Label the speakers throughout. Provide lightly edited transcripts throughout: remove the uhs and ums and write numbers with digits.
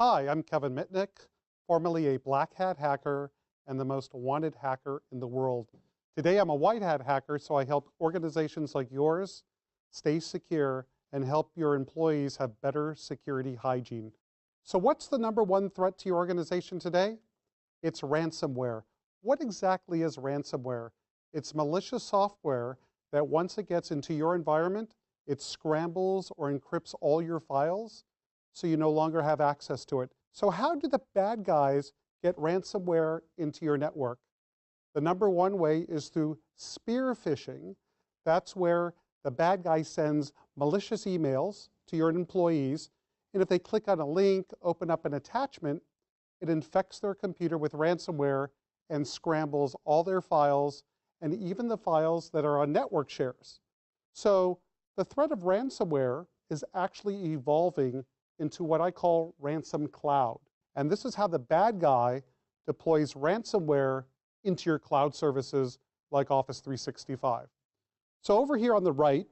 Speaker 1: Hi, I'm Kevin Mitnick, formerly a black hat hacker and the most wanted hacker in the world. Today I'm a white hat hacker, so I help organizations like yours stay secure and help your employees have better security hygiene. So what's the number one threat to your organization today? It's ransomware. What exactly is ransomware? It's malicious software that once it gets into your environment, it scrambles or encrypts all your files so you no longer have access to it. So how do the bad guys get ransomware into your network? The number one way is through spear phishing. That's where the bad guy sends malicious emails to your employees, and if they click on a link, open up an attachment, it infects their computer with ransomware and scrambles all their files and even the files that are on network shares. So the threat of ransomware is actually evolving into what I call Ransomcloud. And this is how the bad guy deploys ransomware into your cloud services like Office 365. So over here on the right,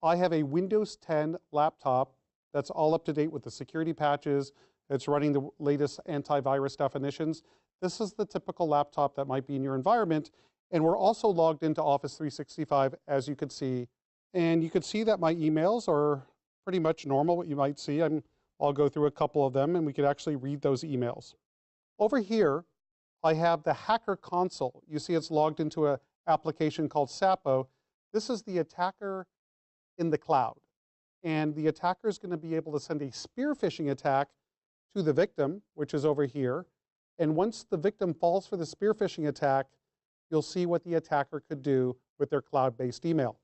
Speaker 1: I have a Windows 10 laptop that's all up to date with the security patches. It's running the latest antivirus definitions. This is the typical laptop that might be in your environment. And we're also logged into Office 365, as you can see. And you can see that my emails are pretty much normal, what you might see. I'll go through a couple of them, and we could actually read those emails. Over here, I have the hacker console. You see it's logged into an application called Sapo. This is the attacker in the cloud. And the attacker is going to be able to send a spear phishing attack to the victim, which is over here. And once the victim falls for the spear phishing attack, you'll see what the attacker could do with their cloud-based email.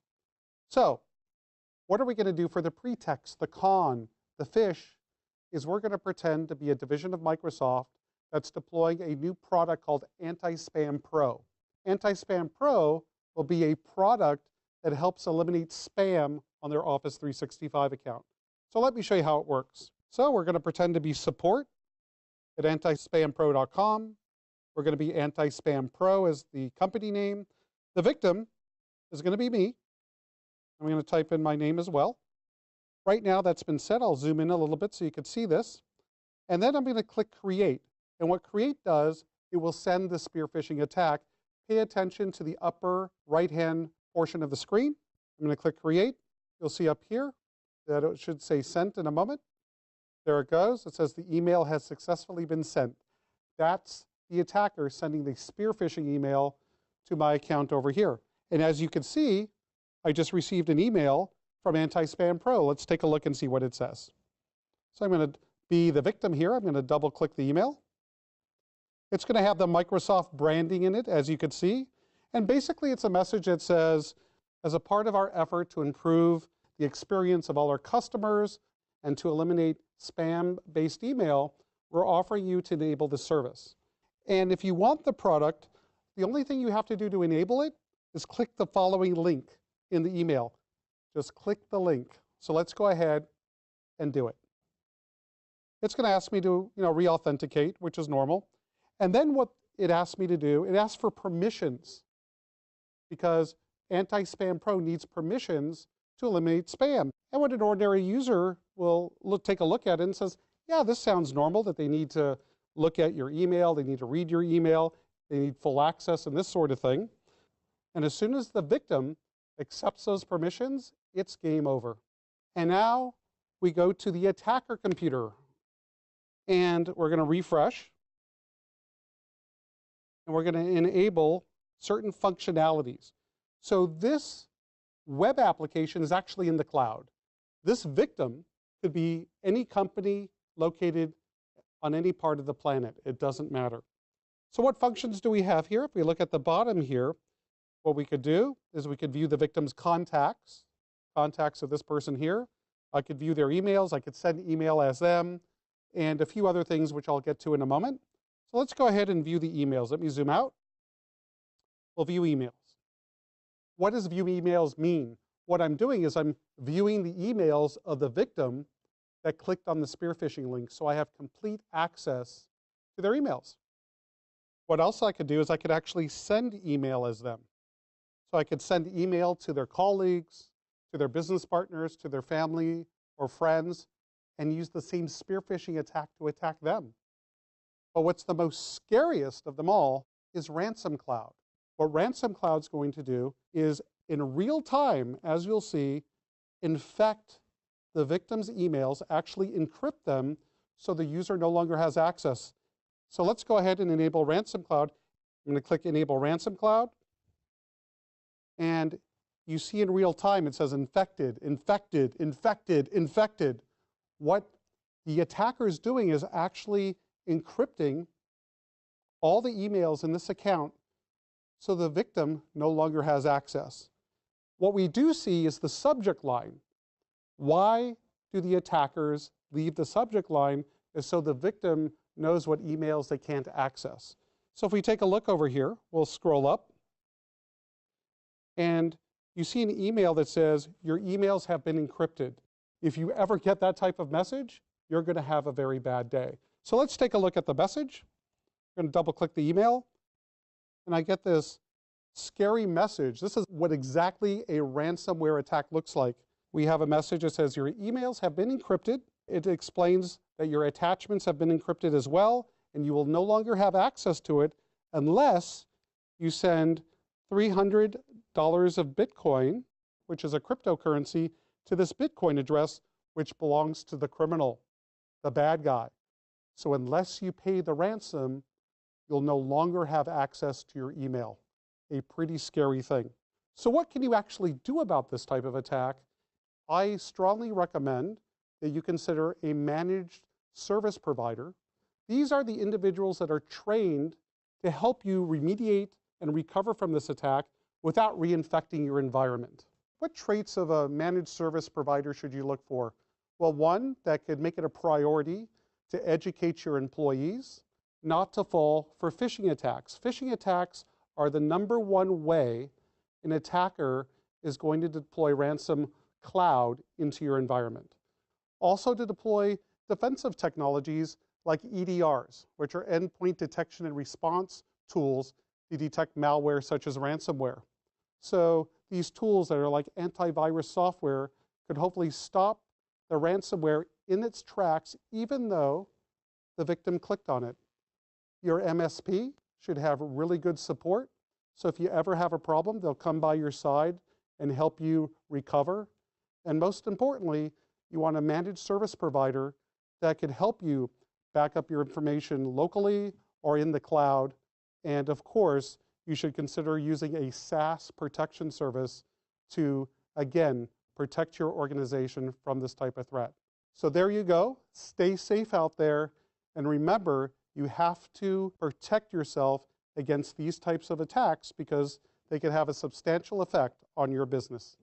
Speaker 1: So what are we going to do for the pretext, the con, the phish? Is we're going to pretend to be a division of Microsoft that's deploying a new product called Anti-Spam Pro. Anti-Spam Pro will be a product that helps eliminate spam on their Office 365 account. So let me show you how it works. So we're going to pretend to be support at antispampro.com. We're going to be Anti-Spam Pro as the company name. The victim is going to be me. I'm going to type in my name as well. Right now that's been set. I'll zoom in a little bit so you can see this. And then I'm going to click Create. And what Create does, it will send the spear phishing attack. Pay attention to the upper right-hand portion of the screen. I'm going to click Create. You'll see up here that it should say Sent in a moment. There it goes. It says the email has successfully been sent. That's the attacker sending the spear phishing email to my account over here. And as you can see, I just received an email from Anti-Spam Pro. Let's take a look and see what it says. So I'm going to be the victim here. I'm going to double click the email. It's going to have the Microsoft branding in it, as you can see. And basically it's a message that says, as a part of our effort to improve the experience of all our customers and to eliminate spam-based email, we're offering you to enable the service. And if you want the product, the only thing you have to do to enable it is click the following link in the email. Just click the link. So let's go ahead and do it. It's going to ask me to, re-authenticate, which is normal. And then what it asks me to do, it asks for permissions because Anti-Spam Pro needs permissions to eliminate spam. And what an ordinary user will take a look at it and says, yeah, this sounds normal that they need to look at your email, they need to read your email, they need full access and this sort of thing. And as soon as the victim accepts those permissions, it's game over. And now we go to the attacker computer and we're going to refresh and we're going to enable certain functionalities. So this web application is actually in the cloud. This victim could be any company located on any part of the planet. It doesn't matter. So what functions do we have here? If we look at the bottom here, what we could do is we could view the victim's contacts of this person here. I could view their emails. I could send email as them and a few other things which I'll get to in a moment. So let's go ahead and view the emails. Let me zoom out. We'll view emails. What does view emails mean? What I'm doing is I'm viewing the emails of the victim that clicked on the spear phishing link, so I have complete access to their emails. What else I could do is I could actually send email as them. So I could send email to their colleagues, to their business partners, to their family or friends. and use the same spear phishing attack to attack them. But what's the most scariest of them all is Ransomcloud. What Ransomcloud is going to do is, in real time, as you'll see, infect the victim's emails, actually encrypt them so the user no longer has access. So let's go ahead and enable Ransomcloud. I'm going to click Enable Ransomcloud. And you see in real time it says infected, infected, infected, infected. What the attacker is doing is actually encrypting all the emails in this account so the victim no longer has access. What we do see is the subject line. Why do the attackers leave the subject line? Is so the victim knows what emails they can't access. So if we take a look over here, we'll scroll up, and you see an email that says, your emails have been encrypted. If you ever get that type of message, you're going to have a very bad day. So let's take a look at the message. I'm going to double click the email, and I get this scary message. This is what exactly a ransomware attack looks like. We have a message that says, your emails have been encrypted. It explains that your attachments have been encrypted as well, and you will no longer have access to it unless you send $300 of Bitcoin, which is a cryptocurrency, to this Bitcoin address, which belongs to the criminal, the bad guy. So unless you pay the ransom, you'll no longer have access to your email. A pretty scary thing. So what can you actually do about this type of attack? I strongly recommend that you consider a managed service provider. These are the individuals that are trained to help you remediate and recover from this attack without reinfecting your environment. What traits of a managed service provider should you look for? Well, one, that could make it a priority to educate your employees not to fall for phishing attacks. Phishing attacks are the #1 way an attacker is going to deploy Ranomcloud into your environment. Also to deploy defensive technologies like EDRs, which are endpoint detection and response tools to detect malware such as ransomware. So these tools that are like antivirus software could hopefully stop the ransomware in its tracks even though the victim clicked on it. Your MSP should have really good support. So if you ever have a problem, they'll come by your side and help you recover. And most importantly, you want a managed service provider that could help you back up your information locally or in the cloud. And of course, you should consider using a SaaS protection service to, again, protect your organization from this type of threat. So there you go. Stay safe out there. And remember, you have to protect yourself against these types of attacks because they can have a substantial effect on your business.